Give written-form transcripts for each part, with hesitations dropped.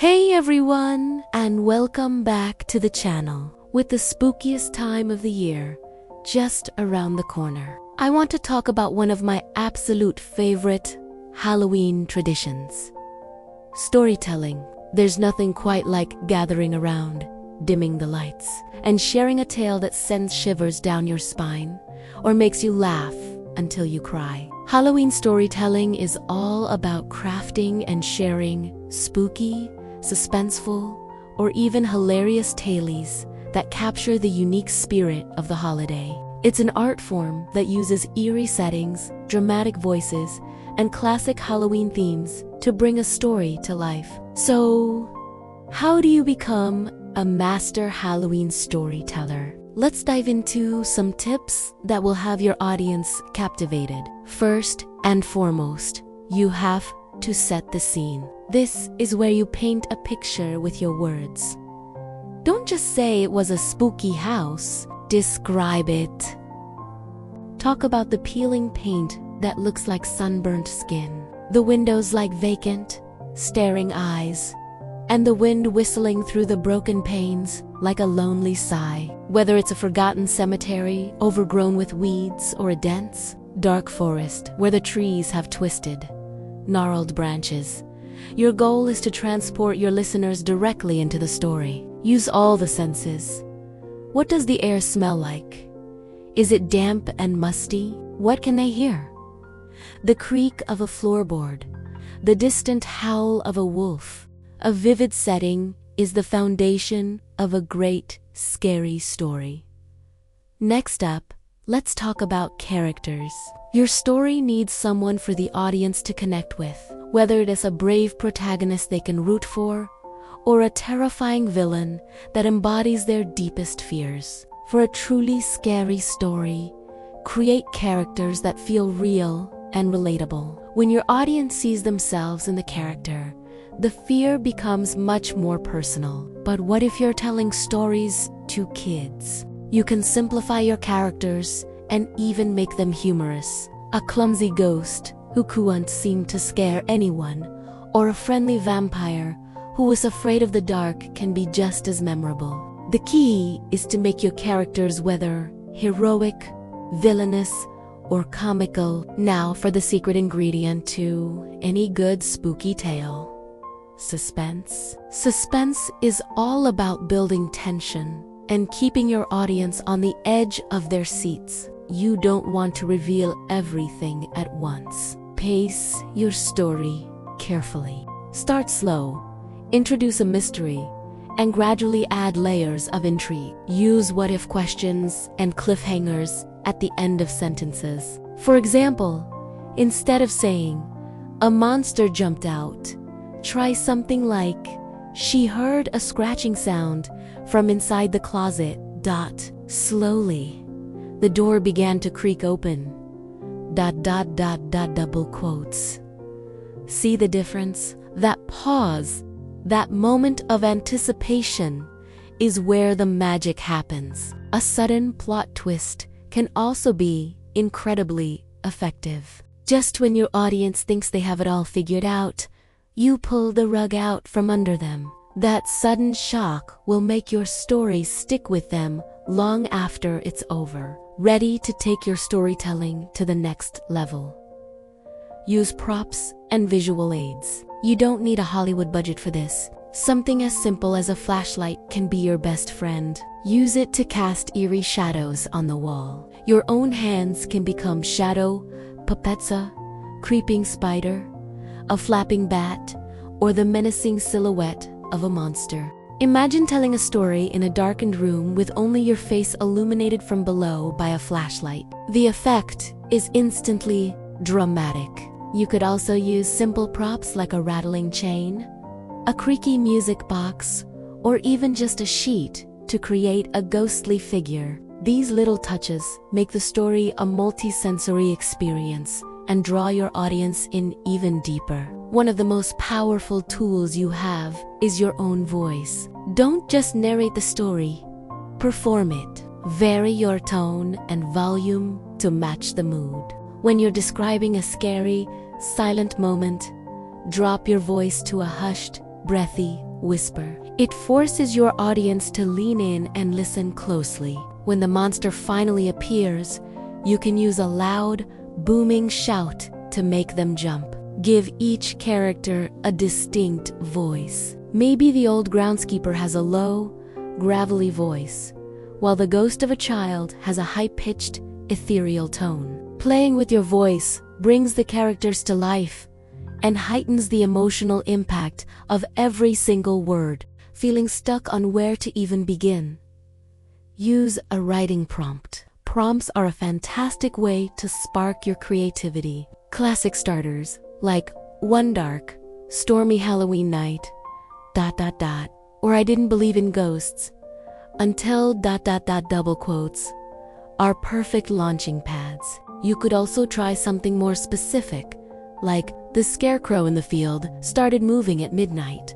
Hey everyone, and welcome back to the channel. With the spookiest time of the year just around the corner, I want to talk about one of my absolute favorite Halloween traditions: storytelling. There's nothing quite like gathering around, dimming the lights, and sharing a tale that sends shivers down your spine or makes you laugh until you cry. Halloween storytelling is all about crafting and sharing spooky, suspenseful, or even hilarious tales that capture the unique spirit of the holiday. It's an art form that uses eerie settings, dramatic voices, and classic Halloween themes to bring a story to life. So, how do you become a master Halloween storyteller? Let's dive into some tips that will have your audience captivated. First and foremost, you have to set the scene. This is where you paint a picture with your words. Don't just say it was a spooky house, describe it. Talk about the peeling paint that looks like sunburnt skin, the windows like vacant, staring eyes, and the wind whistling through the broken panes like a lonely sigh. Whether it's a forgotten cemetery overgrown with weeds or a dense, dark forest where the trees have twisted, gnarled branches, your goal is to transport your listeners directly into the story. Use all the senses. What does the air smell like? Is it damp and musty? What can they hear? The creak of a floorboard, the distant howl of a wolf. A vivid setting is the foundation of a great, scary story. Next up, let's talk about characters. Your story needs someone for the audience to connect with, whether it is a brave protagonist they can root for, or a terrifying villain that embodies their deepest fears. For a truly scary story, create characters that feel real and relatable. When your audience sees themselves in the character, the fear becomes much more personal. But what if you're telling stories to kids? You can simplify your characters and even make them humorous. A clumsy ghost who couldn't seem to scare anyone, or a friendly vampire who was afraid of the dark can be just as memorable. The key is to make your characters whether heroic, villainous, or comical. Now for the secret ingredient to any good spooky tale: suspense. Suspense is all about building tension and keeping your audience on the edge of their seats. You don't want to reveal everything at once. Pace your story carefully. Start slow, introduce a mystery, and gradually add layers of intrigue. Use what-if questions and cliffhangers at the end of sentences. For example, instead of saying, "A monster jumped out," try something like, "She heard a scratching sound from inside the closet. Slowly, the door began to creak open. Double quotes." See the difference? That pause, that moment of anticipation, is where the magic happens. A sudden plot twist can also be incredibly effective. Just when your audience thinks they have it all figured out, you pull the rug out from under them. That sudden shock will make your story stick with them long after it's over. Ready to take your storytelling to the next level? Use props and visual aids. You don't need a Hollywood budget for this. Something as simple as a flashlight can be your best friend. Use it to cast eerie shadows on the wall. Your own hands can become shadow puppets, a creeping spider, a flapping bat, or the menacing silhouette of a monster. Imagine telling a story in a darkened room with only your face illuminated from below by a flashlight. The effect is instantly dramatic. You could also use simple props like a rattling chain, a creaky music box, or even just a sheet to create a ghostly figure. These little touches make the story a multi-sensory experience and draw your audience in even deeper. One of the most powerful tools you have is your own voice. Don't just narrate the story, perform it. Vary your tone and volume to match the mood. When you're describing a scary, silent moment, drop your voice to a hushed, breathy whisper. It forces your audience to lean in and listen closely. When the monster finally appears, you can use a loud, booming shout to make them jump. Give each character a distinct voice. Maybe the old groundskeeper has a low, gravelly voice, while the ghost of a child has a high-pitched, ethereal tone. Playing with your voice brings the characters to life and heightens the emotional impact of every single word, feeling stuck on where to even begin. Use a writing prompt. Prompts are a fantastic way to spark your creativity. Classic starters like "One dark, stormy Halloween night, ... or I didn't believe in ghosts until ... double quotes are perfect launching pads. You could also try something more specific, like "The scarecrow in the field started moving at midnight,"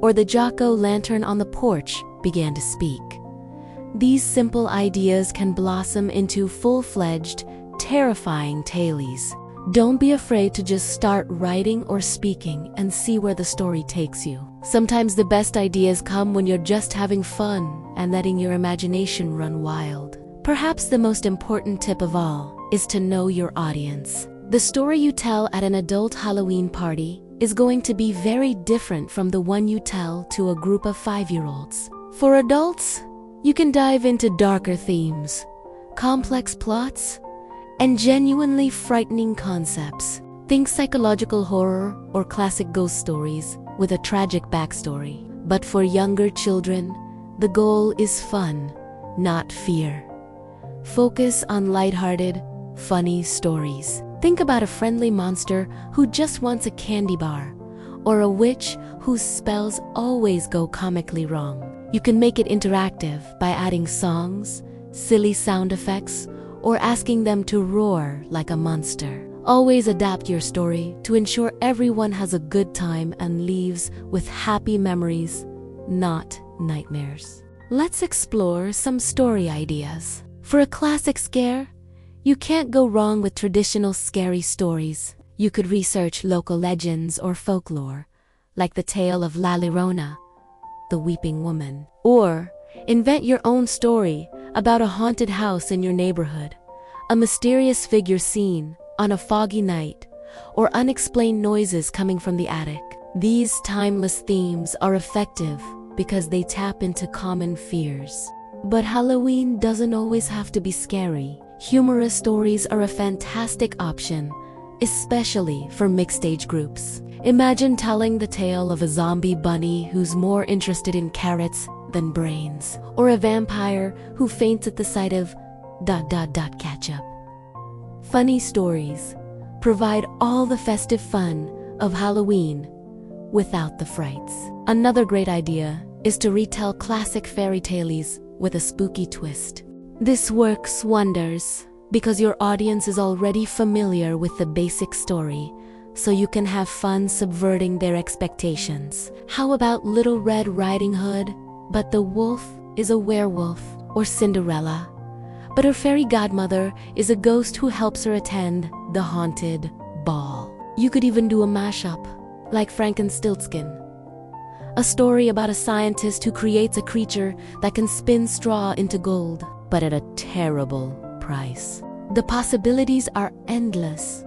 or "The jack-o'-lantern on the porch began to speak." These simple ideas can blossom into full-fledged, terrifying tales. Don't be afraid to just start writing or speaking and see where the story takes you. Sometimes the best ideas come when you're just having fun and letting your imagination run wild. Perhaps the most important tip of all is to know your audience. The story you tell at an adult Halloween party is going to be very different from the one you tell to a group of 5-year-olds. For adults, you can dive into darker themes, complex plots, and genuinely frightening concepts. Think psychological horror or classic ghost stories with a tragic backstory. But for younger children, the goal is fun, not fear. Focus on lighthearted, funny stories. Think about a friendly monster who just wants a candy bar, or a witch whose spells always go comically wrong. You can make it interactive by adding songs, silly sound effects, or asking them to roar like a monster. Always adapt your story to ensure everyone has a good time and leaves with happy memories, not nightmares. Let's explore some story ideas. For a classic scare, you can't go wrong with traditional scary stories. You could research local legends or folklore, like the tale of La Llorona, the weeping woman. Or invent your own story about a haunted house in your neighborhood, a mysterious figure seen on a foggy night, or unexplained noises coming from the attic. These timeless themes are effective because they tap into common fears. But Halloween doesn't always have to be scary. Humorous stories are a fantastic option, especially for mixed age groups. Imagine telling the tale of a zombie bunny who's more interested in carrots than brains, or a vampire who faints at the sight of ... ketchup. Funny stories provide all the festive fun of Halloween without the frights. Another great idea is to retell classic fairy tales with a spooky twist. This works wonders because your audience is already familiar with the basic story, so you can have fun subverting their expectations. How about Little Red Riding Hood, but the wolf is a werewolf, or Cinderella, but her fairy godmother is a ghost who helps her attend the haunted ball. You could even do a mashup, like Frankenstein, a story about a scientist who creates a creature that can spin straw into gold, but at a terrible price. The possibilities are endless,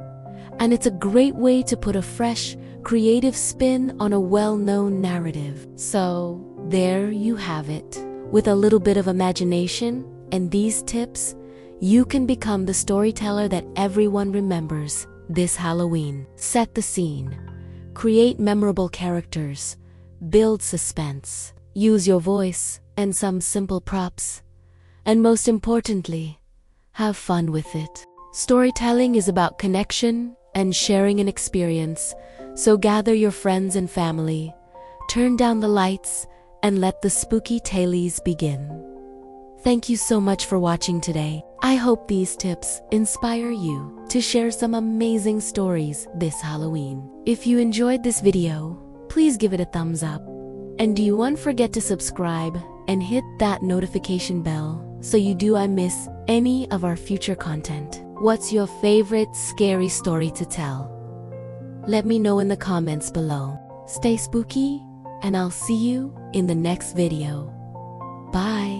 and it's a great way to put a fresh, creative spin on a well-known narrative. So, there you have it. With a little bit of imagination and these tips, you can become the storyteller that everyone remembers this Halloween. Set the scene, create memorable characters, build suspense, use your voice and some simple props, and most importantly, have fun with it. Storytelling is about connection and sharing an experience, so gather your friends and family, turn down the lights, and let the spooky tales begin. Thank you so much for watching today. I hope these tips inspire you to share some amazing stories this Halloween. If you enjoyed this video, please give it a thumbs up. And don't forget to subscribe and hit that notification bell so you don't miss any of our future content. What's your favorite scary story to tell? Let me know in the comments below. Stay spooky and I'll see you in the next video. Bye.